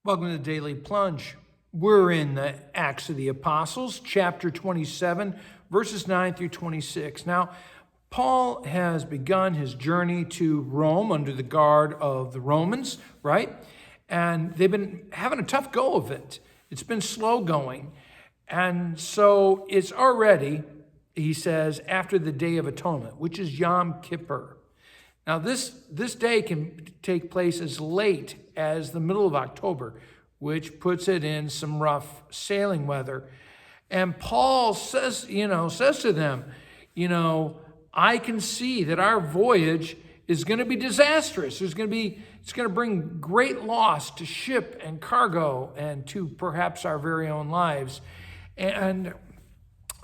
Welcome to the Daily Plunge. We're in the Acts of the Apostles, chapter 27, verses 9 through 26. Now, Paul has begun his journey to Rome under the guard of the Romans, right? And they've been having a tough go of it. It's been slow going. And so it's already, he says, after the Day of Atonement, which is Yom Kippur. Now, this day can take place as late as the middle of October, which puts it in some rough sailing weather. And Paul says to them, I can see that our voyage is going to be disastrous. It's going to bring great loss to ship and cargo and to perhaps our very own lives. And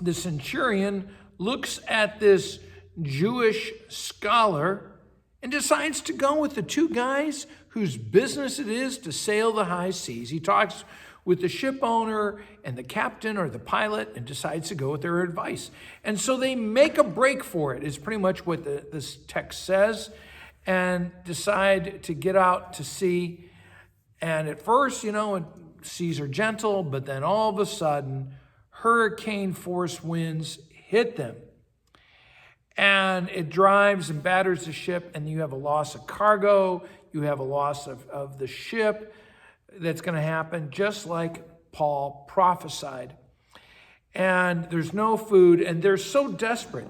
the centurion looks at this Jewish scholar and decides to go with the two guys whose business it is to sail the high seas. He talks with the ship owner and the captain or the pilot and decides to go with their advice. And so they make a break for it, is pretty much what this text says, and decide to get out to sea. And at first, seas are gentle, but then all of a sudden, hurricane force winds hit them. And it drives and batters the ship, and you have a loss of cargo, you have a loss of the ship that's going to happen, just like Paul prophesied. And there's no food, and they're so desperate.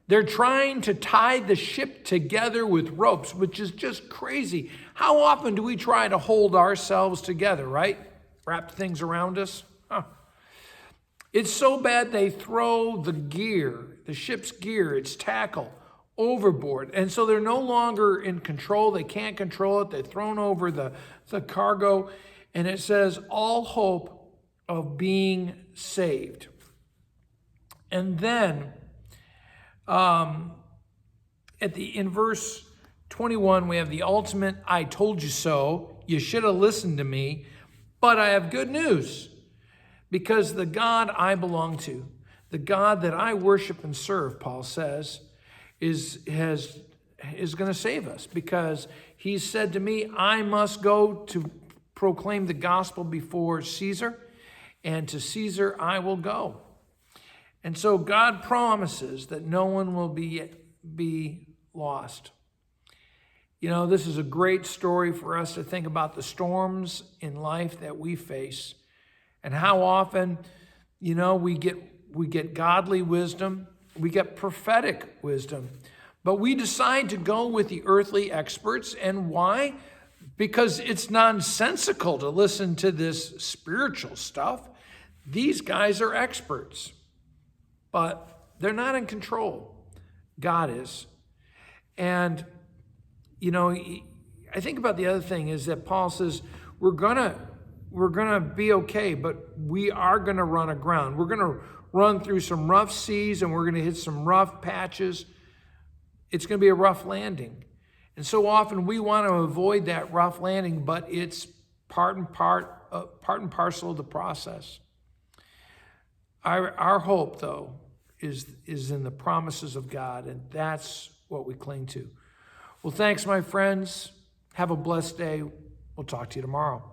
They're trying to tie the ship together with ropes, which is just crazy. How often do we try to hold ourselves together, right? Wrap things around us? It's so bad they throw the ship's gear, its tackle, overboard. And so they're no longer in control. They can't control it. They're thrown over the cargo. And it says, all hope of being saved. And then in verse 21, we have the ultimate, I told you so. You should have listened to me. But I have good news. Because the God I belong to, the God that I worship and serve, Paul says, is going to save us. Because he said to me, I must go to proclaim the gospel before Caesar, and to Caesar I will go. And so God promises that no one will be lost. This is a great story for us to think about the storms in life that we face. And how often, we get godly wisdom, we get prophetic wisdom, but we decide to go with the earthly experts. And why? Because it's nonsensical to listen to this spiritual stuff. These guys are experts, but they're not in control. God is. And, I think about the other thing is that Paul says, we're going to be okay, but we are going to run aground. We're going to run through some rough seas, and we're going to hit some rough patches. It's going to be a rough landing. And so often we want to avoid that rough landing, but it's part and parcel of the process. Our hope, though, is in the promises of God, and that's what we cling to. Well, thanks, my friends. Have a blessed day. We'll talk to you tomorrow.